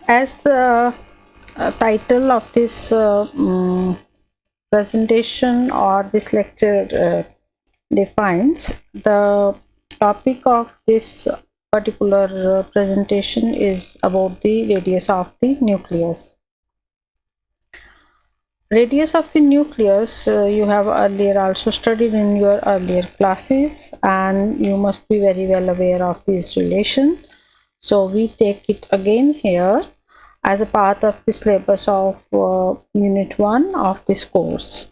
As the title of this presentation or this lecture defines, the topic of this particular presentation is about the radius of the nucleus. Radius of the nucleus you have earlier also studied in your earlier classes, and you must be very well aware of this relation. So we take it again here as a part of the syllabus of Unit 1 of this course.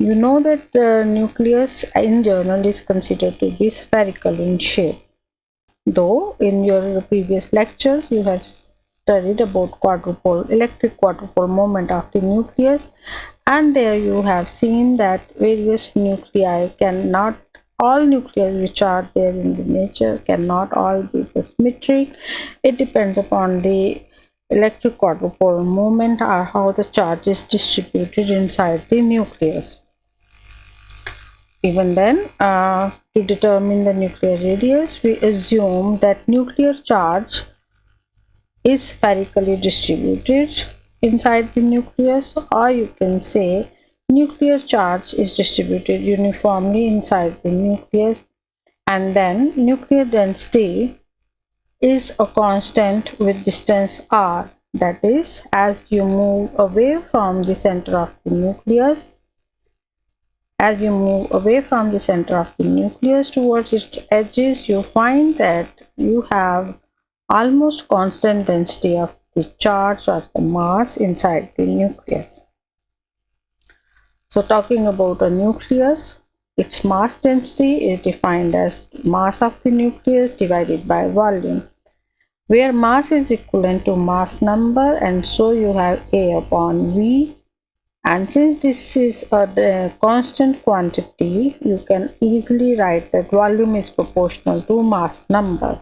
You know that the nucleus in general is considered to be spherical in shape, though in your previous lectures you have studied about electric quadrupole moment of the nucleus, and there you have seen that various nuclei cannot, all nuclei which are there in the nature cannot all be symmetric. It depends upon the electric quadrupole moment or how the charge is distributed inside the nucleus. Even then, to determine the nuclear radius, we assume that nuclear charge is spherically distributed inside the nucleus, or you can say nuclear charge is distributed uniformly inside the nucleus, and then nuclear density is a constant with distance r. That is, as you move away from the center of the nucleus, towards its edges, you find that you have almost constant density of the charge or the mass inside the nucleus. So talking about a nucleus, its mass density is defined as mass of the nucleus divided by volume, where mass is equivalent to mass number, and so you have A upon V. And since this is a constant quantity, you can easily write that volume is proportional to mass number.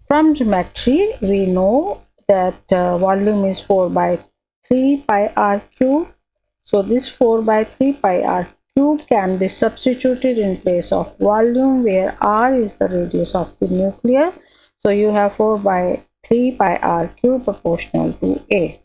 From geometry, we know that volume is 4 by 3 pi r cube. So this 4 by 3 pi r cube can be substituted in place of volume, where r is the radius of the nucleus. So you have 4 by 3 pi r cube proportional to A.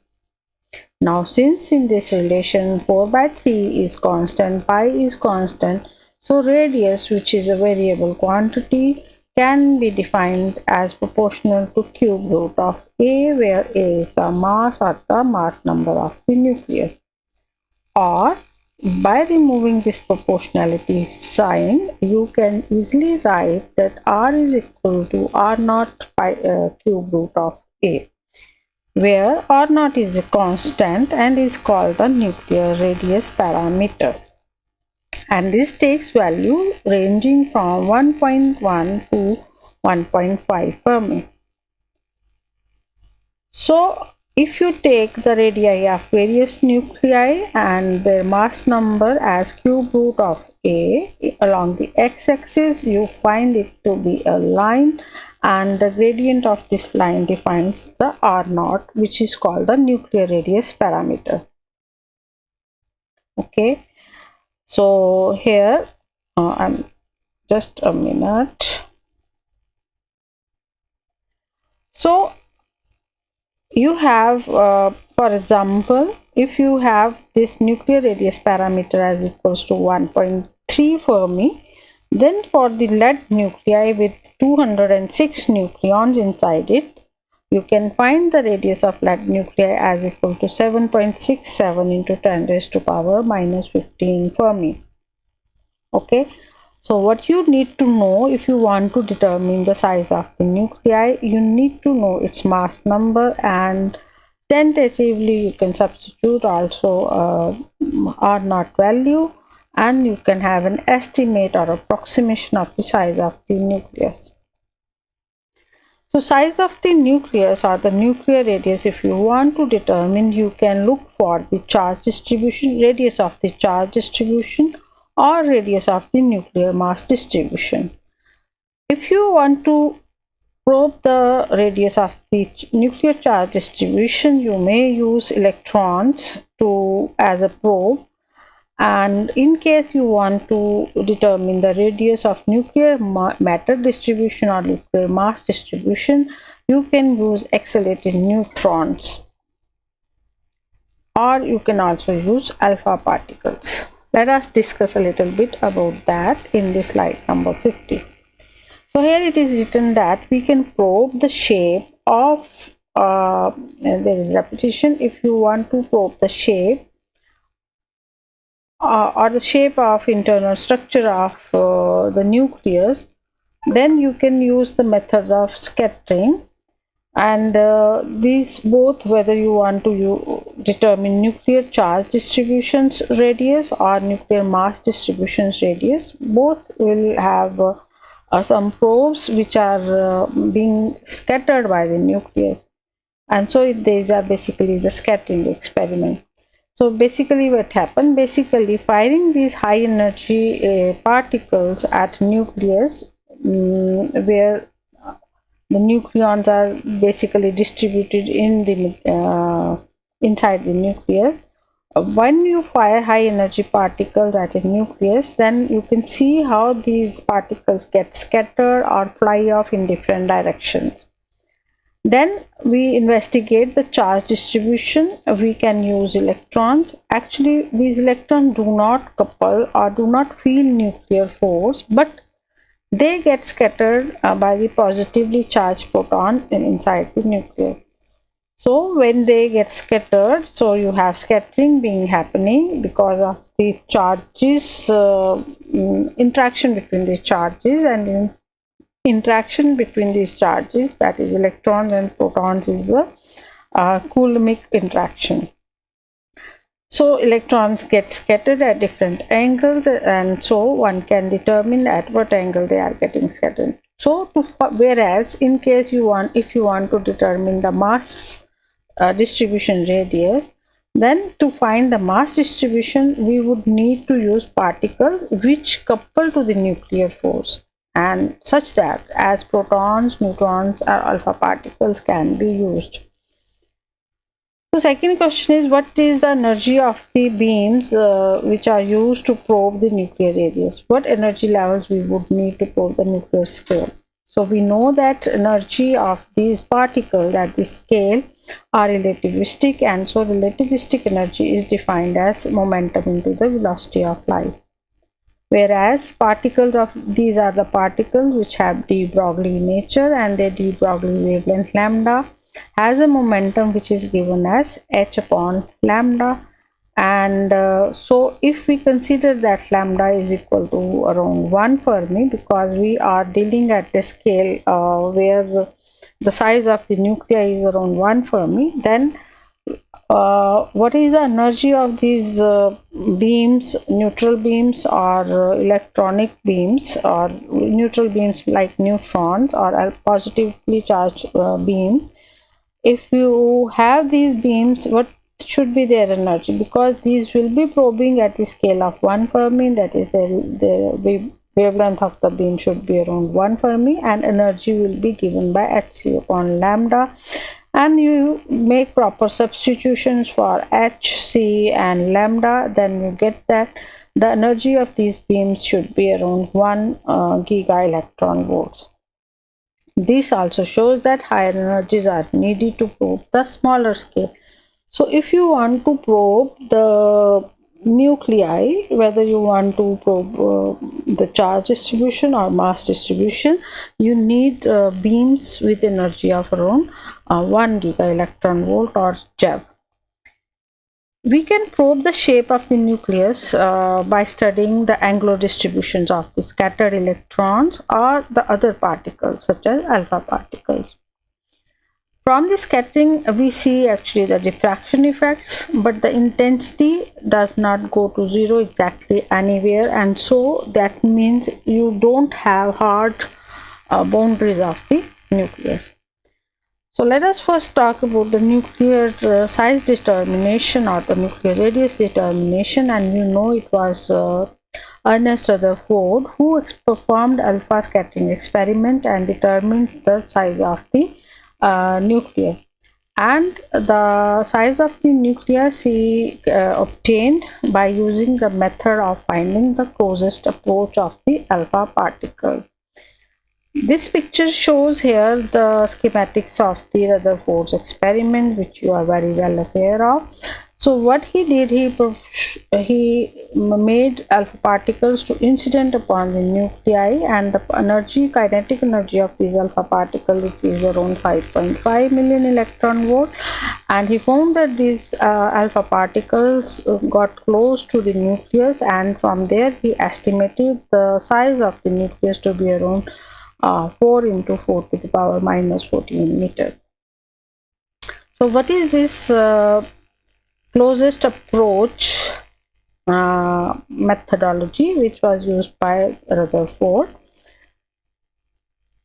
Now, since in this relation 4 by 3 is constant, pi is constant, so radius, which is a variable quantity, can be defined as proportional to cube root of A, where A is the mass or the mass number of the nucleus. Or by removing this proportionality sign, you can easily write that R is equal to R naught pi cube root of A, where R naught is a constant and is called the nuclear radius parameter. And this takes value ranging from 1.1 to 1.5 Fermi. So if you take the radii of various nuclei and their mass number as cube root of A along the x-axis, you find it to be a line, and the gradient of this line defines the R naught, which is called the nuclear radius parameter. Okay, so here I'm just a minute. So you have, for example, if you have this nuclear radius parameter as equals to 1.3 Fermi, then for the lead nuclei with 206 nucleons inside it, you can find the radius of lead nuclei as equal to 7.67 into 10 raised to power minus 15 Fermi. Okay, so what you need to know if you want to determine the size of the nuclei, you need to know its mass number, and tentatively you can substitute also R naught value, and you can have an estimate or approximation of the size of the nucleus. So size of the nucleus or the nuclear radius, if you want to determine, you can look for the charge distribution, radius of the charge distribution, or radius of the nuclear mass distribution. If you want to probe the radius of the nuclear charge distribution, you may use electrons as a probe, and in case you want to determine the radius of nuclear matter distribution or nuclear mass distribution, you can use accelerated neutrons, or you can also use alpha particles. Let us discuss a little bit about that in this slide number 50. So here it is written that we can probe the shape of, there is repetition, if you want to probe the shape or the shape of internal structure of the nucleus, then you can use the methods of scattering. And these both, whether you want to determine nuclear charge distributions radius or nuclear mass distributions radius, both will have some probes which are being scattered by the nucleus, and so these are basically the scattering experiment. So basically what happened, basically firing these high energy particles at nucleus, where the nucleons are basically distributed in the inside the nucleus. When you fire high energy particles at a nucleus, then you can see how these particles get scattered or fly off in different directions. Then we investigate the charge distribution. We can use electrons. Actually, these electrons do not couple or do not feel nuclear force, but they get scattered by the positively charged proton inside the nucleus. So when they get scattered, so you have scattering being happening because of the charges, interaction between the charges, and in interaction between these charges, that is electrons and protons, is a Coulombic interaction. So electrons get scattered at different angles, and so one can determine at what angle they are getting scattered. So whereas in case you want, if you want to determine the mass distribution radius, then to find the mass distribution we would need to use particles which couple to the nuclear force, and such that as protons, neutrons or alpha particles can be used. So second question is, what is the energy of the beams which are used to probe the nuclear radius? What energy levels we would need to probe the nuclear scale? So we know that energy of these particles at this scale are relativistic, and so relativistic energy is defined as momentum into the velocity of light. Whereas particles of these are the particles which have de Broglie nature, and their de Broglie wavelength lambda has a momentum which is given as h upon lambda. And so if we consider that lambda is equal to around 1 Fermi, because we are dealing at a scale where the size of the nuclei is around 1 Fermi, then what is the energy of these beams, neutral beams or electronic beams, or neutral beams like neutrons or a positively charged beam? If you have these beams, what should be their energy? Because these will be probing at the scale of 1 Fermi, that is the wavelength of the beam should be around 1 Fermi, and energy will be given by hc upon lambda. And you make proper substitutions for hc and lambda, then you get that the energy of these beams should be around 1 giga electron volts. This also shows that higher energies are needed to probe the smaller scale. So if you want to probe the nuclei, whether you want to probe the charge distribution or mass distribution, you need beams with energy of around 1 giga electron volt or JeV. We can probe the shape of the nucleus by studying the angular distributions of the scattered electrons or the other particles such as alpha particles. From the scattering we see actually the diffraction effects, but the intensity does not go to zero exactly anywhere, and so that means you don't have hard boundaries of the nucleus. So let us first talk about the nuclear size determination or the nuclear radius determination, and you know it was Ernest Rutherford who performed alpha scattering experiment and determined the size of the nucleus. And the size of the nucleus he obtained by using the method of finding the closest approach of the alpha particle. This picture shows here the schematics of the Rutherford's experiment, which you are very well aware of. So what he did, he made alpha particles to incident upon the nuclei, and the kinetic energy of these alpha particles, which is around 5.5 million electron volt, and he found that these alpha particles got close to the nucleus, and from there he estimated the size of the nucleus to be around 4 into 4 to the power minus 14 meter. So what is this closest approach methodology which was used by Rutherford?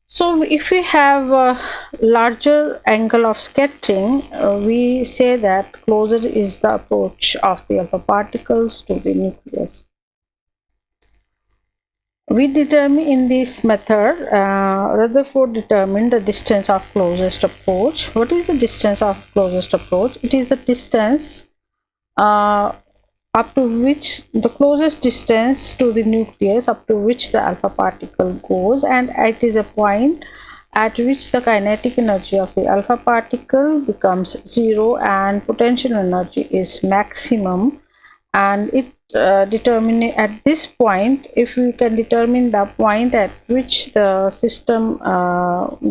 So if we have a larger angle of scattering, we say that closer is the approach of the alpha particles to the nucleus. We determine in this method, Rutherford determined the distance of closest approach. What is the distance of closest approach? It is the distance up to which the closest distance to the nucleus up to which the alpha particle goes, and it is a point at which the kinetic energy of the alpha particle becomes zero and potential energy is maximum. And it determine at this point, if we can determine the point at which the system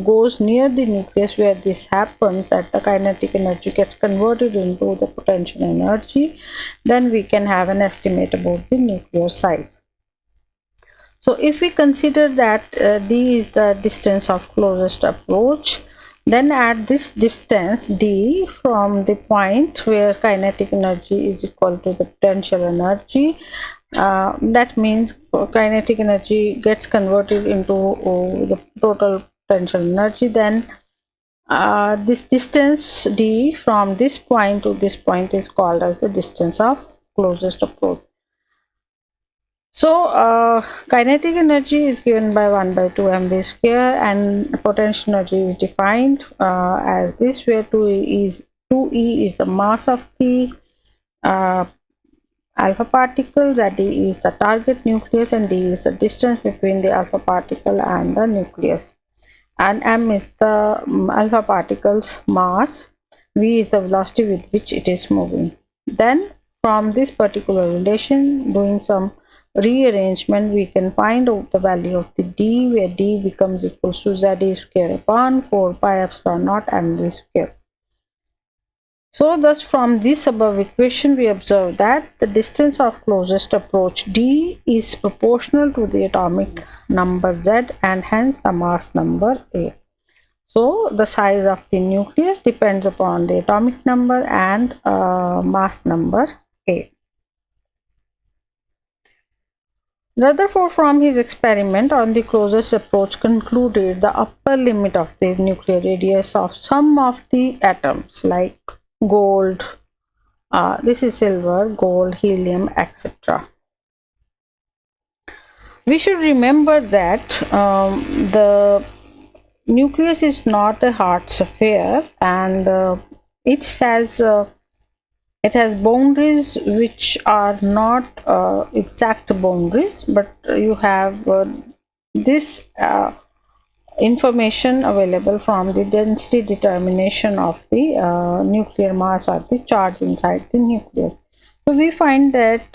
goes near the nucleus where this happens, that the kinetic energy gets converted into the potential energy, then we can have an estimate about the nuclear size. So if we consider that d is the distance of closest approach, then at this distance d from the point where kinetic energy is equal to the potential energy, that means kinetic energy gets converted into the total potential energy, then this distance d from this point to this point is called as the distance of closest approach. So kinetic energy is given by 1 by 2 mv square, and potential energy is defined as this, where 2e is the mass of the alpha particle, that d is the target nucleus, and d is the distance between the alpha particle and the nucleus, and m is the alpha particle's mass, v is the velocity with which it is moving. Then from this particular relation, doing some rearrangement, we can find out the value of the d, where d becomes equal to z square upon 4 pi epsilon naught mv square. So thus from this above equation, we observe that the distance of closest approach d is proportional to the atomic number z, and hence the mass number a. So the size of the nucleus depends upon the atomic number and mass number a. Rutherford, from his experiment on the closest approach, concluded the upper limit of the nuclear radius of some of the atoms like gold, this is silver, gold, helium, etc. We should remember that the nucleus is not a hard sphere, and it has boundaries which are not exact boundaries, but you have this information available from the density determination of the nuclear mass or the charge inside the nucleus. So we find that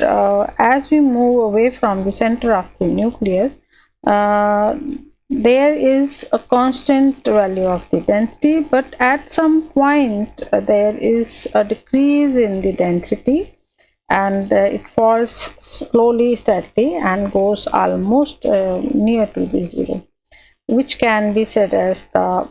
as we move away from the center of the nucleus, there is a constant value of the density, but at some point there is a decrease in the density, and it falls slowly, steadily, and goes almost near to the zero, which can be said as the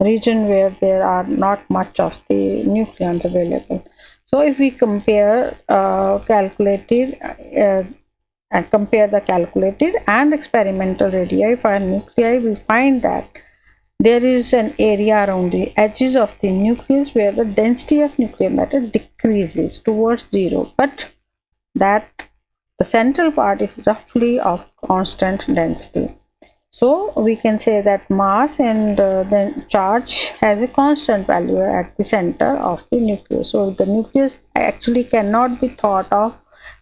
region where there are not much of the nucleons available. So if we compare the calculated and experimental radii for nuclei, we find that there is an area around the edges of the nucleus where the density of nuclear matter decreases towards zero, but that the central part is roughly of constant density. So we can say that mass and then charge has a constant value at the center of the nucleus. So the nucleus actually cannot be thought of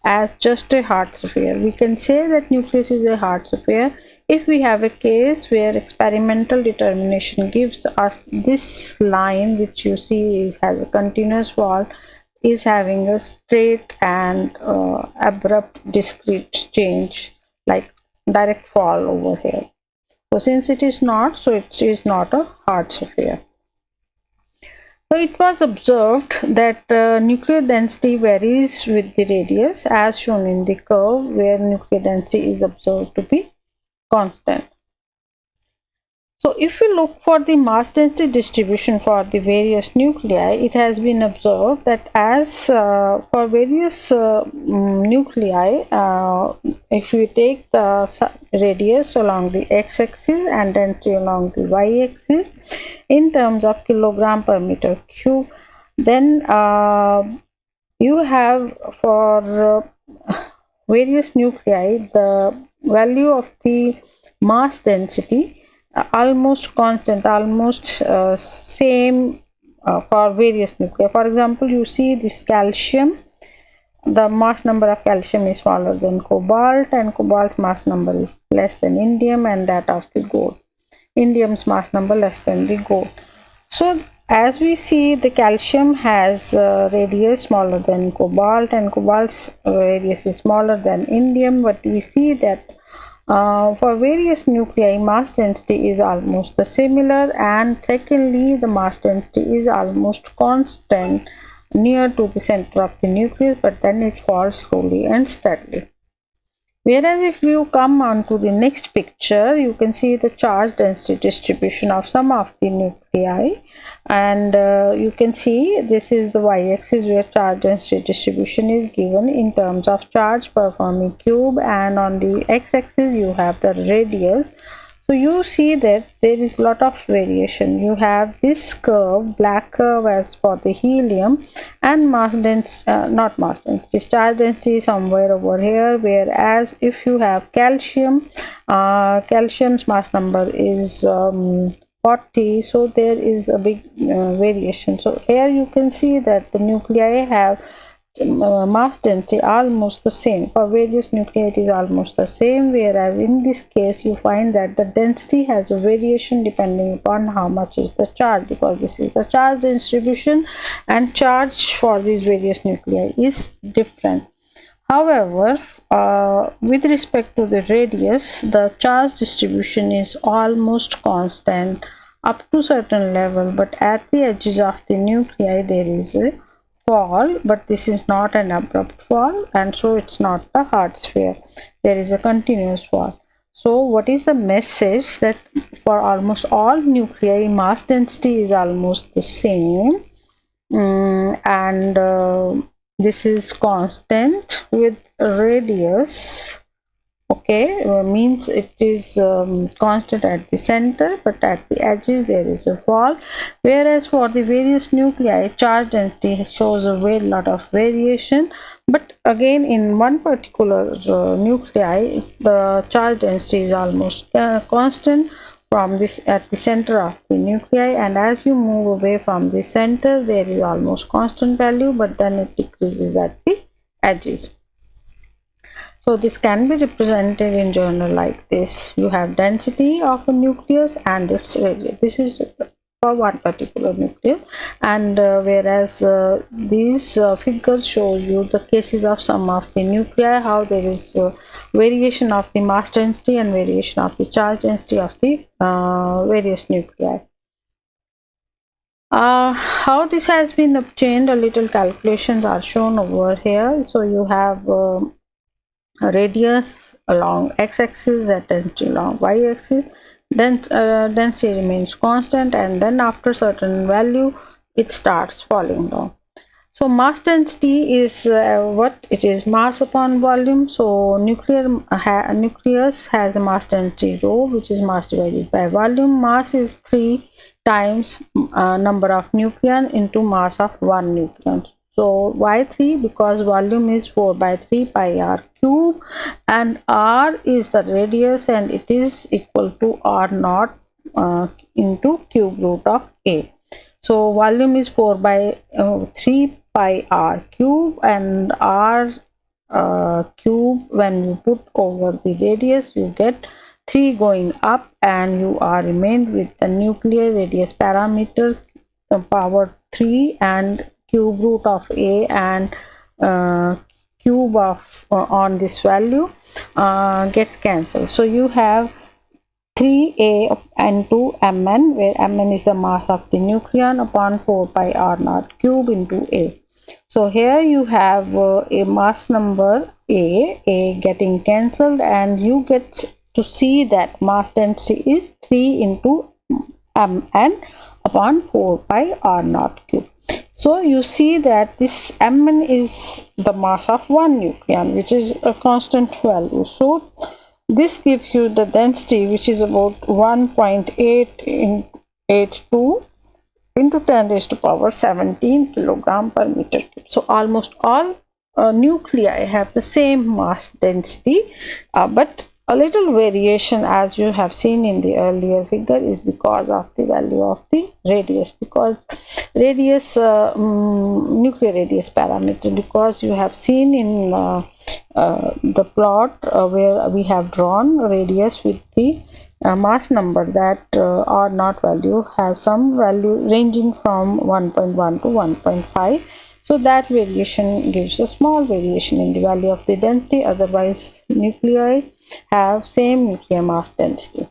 as just a hard sphere. We can say that nucleus is a hard sphere If we have a case where experimental determination gives us this line, which you see has a continuous fall, is having a straight and abrupt discrete change, like direct fall over here. So since it is not, so it is not a hard sphere. So it was observed that nuclear density varies with the radius, as shown in the curve where nuclear density is observed to be constant. So if we look for the mass density distribution for the various nuclei, it has been observed that as for various nuclei, if we take the radius along the x-axis and density along the y-axis in terms of kilogram per meter cube, then you have for various nuclei the value of the mass density almost constant, almost same for various nuclei. For example, you see this calcium, the mass number of calcium is smaller than cobalt, and cobalt's mass number is less than indium, and that of the gold. Indium's mass number less than the gold. So as we see, the calcium has radius smaller than cobalt, and cobalt's radius is smaller than indium, but we see that for various nuclei, mass density is almost similar, and secondly, the mass density is almost constant near to the center of the nucleus, but then it falls slowly and steadily. Whereas if you come on to the next picture, you can see the charge density distribution of some of the nuclei, and you can see this is the y-axis where charge density distribution is given in terms of charge per Fermi cube, and on the x-axis you have the radius. So you see that there is a lot of variation. You have this curve, black curve, as for the helium, and mass density, not mass density, charge density somewhere over here. Whereas if you have calcium, calcium's mass number is 40, so there is a big variation. So here you can see that the nuclei have mass density almost the same. For various nuclei it is almost the same, whereas in this case you find that the density has a variation depending upon how much is the charge, because this is the charge distribution and charge for these various nuclei is different. However, with respect to the radius, the charge distribution is almost constant up to certain level, but at the edges of the nuclei there is a fall, but this is not an abrupt fall, and so it's not a hard sphere. There is a continuous fall. So what is the message? That for almost all nuclei, mass density is almost the same, and this is constant with radius. Okay, means it is constant at the center, but at the edges there is a fall. Whereas for the various nuclei, charge density shows a very lot of variation, but again in one particular nuclei the charge density is almost constant from this at the center of the nuclei, and as you move away from the center there is almost constant value, but then it decreases at the edges. So this can be represented in journal like this. You have density of a nucleus and its radius. This is for one particular nucleus, and whereas these figures show you the cases of some of the nuclei, how there is variation of the mass density and variation of the charge density of the various nuclei. How this has been obtained, a little calculations are shown over here. So you have radius along x-axis and density along y-axis. Density remains constant, and then after certain value it starts falling down. So mass density is what it is, mass upon volume. So nucleus has a mass density rho, which is mass divided by volume. Mass is 3 times number of nucleon into mass of one nucleon. So why 3? Because volume is 4 by 3 pi r cube, and r is the radius, and it is equal to r naught into cube root of a. So volume is 4 by 3 pi r cube, and r cube, when you put over the radius you get 3 going up, and you are remained with the nuclear radius parameter power 3 and cube root of a and cube of on this value gets cancelled. So you have 3a into mn, where mn is the mass of the nucleon, upon 4 pi r naught cube into a. So here you have a mass number a getting cancelled, and you get to see that mass density is 3 into mn upon 4 pi r naught cube. So you see that this mn is the mass of one nucleon, which is a constant value. So this gives you the density, which is about 1.882 into 10 raised to power 17 kilogram per meter cube. So almost all nuclei have the same mass density, but a little variation, as you have seen in the earlier figure, is because of the value of the radius, because radius nuclear radius parameter, because you have seen in the plot where we have drawn radius with the mass number, that r naught value has some value ranging from 1.1 to 1.5. So that variation gives a small variation in the value of the density. Otherwise, nuclei have same nuclear mass density.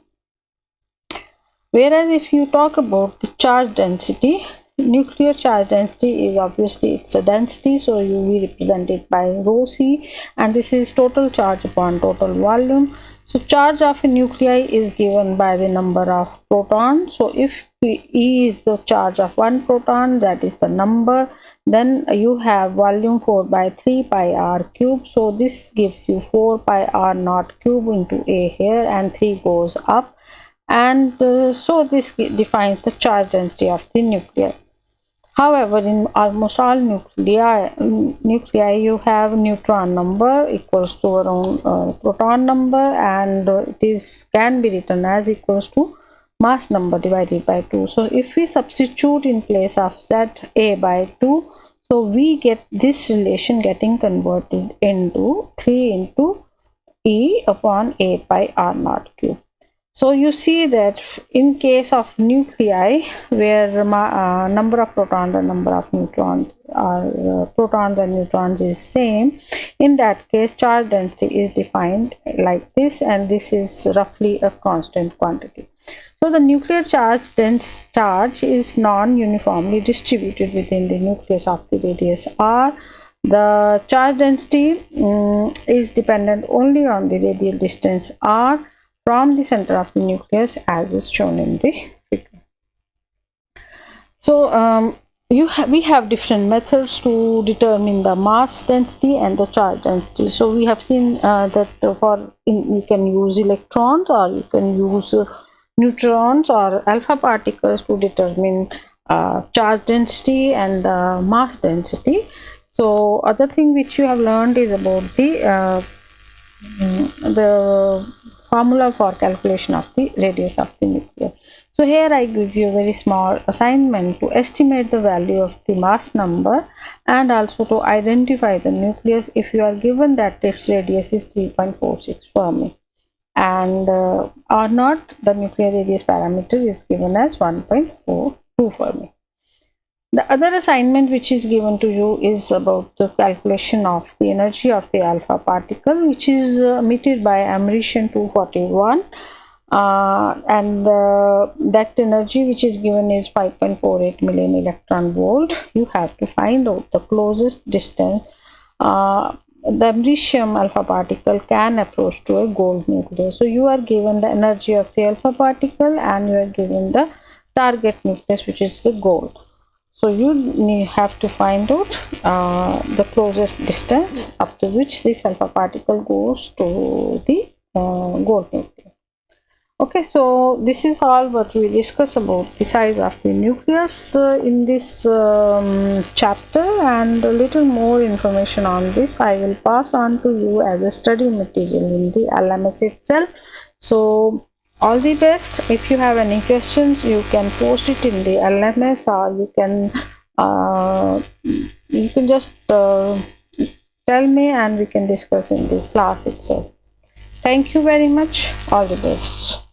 Whereas if you talk about the charge density, nuclear charge density is obviously it's a density, so we represent it by rho c, and this is total charge upon total volume. So charge of a nuclei is given by the number of protons. So if E is the charge of one proton, that is the number, then you have volume 4 by 3 pi r cube. So this gives you 4 pi r naught cube into a here, and 3 goes up, and so this defines the charge density of the nuclei. However, in almost all nuclei you have neutron number equals to around proton number, and it can be written as equals to mass number divided by 2. So if we substitute in place of that a by 2, so we get this relation getting converted into 3 into E upon a pi r naught cube. So you see that in case of nuclei where number of protons and number of neutrons or protons and neutrons is same, in that case charge density is defined like this, and this is roughly a constant quantity. So the nuclear dense charge is non-uniformly distributed within the nucleus of the radius r. The charge density is dependent only on the radial distance r from the center of the nucleus, as is shown in the figure. So we have different methods to determine the mass density and the charge density. So we have seen that you can use electrons, or you can use neutrons or alpha particles to determine charge density and mass density. So other thing which you have learned is about the formula for calculation of the radius of the nucleus. So here I give you a very small assignment to estimate the value of the mass number and also to identify the nucleus if you are given that its radius is 3.46 Fermi, and R naught, the nuclear radius parameter, is given as 1.42 Fermi. The other assignment which is given to you is about the calculation of the energy of the alpha particle, which is emitted by americium 241, and that energy which is given is 5.48 million electron volt. You have to find out the closest distance the americium alpha particle can approach to a gold nucleus. So you are given the energy of the alpha particle and you are given the target nucleus, which is the gold. So you have to find out the closest distance up to which this alpha particle goes to the gold nucleus. Okay, so this is all what we discuss about the size of the nucleus in this chapter, and a little more information on this I will pass on to you as a study material in the LMS itself. So all the best. If you have any questions, you can post it in the LMS, or you can just tell me and we can discuss in the class itself. Thank you very much. All the best.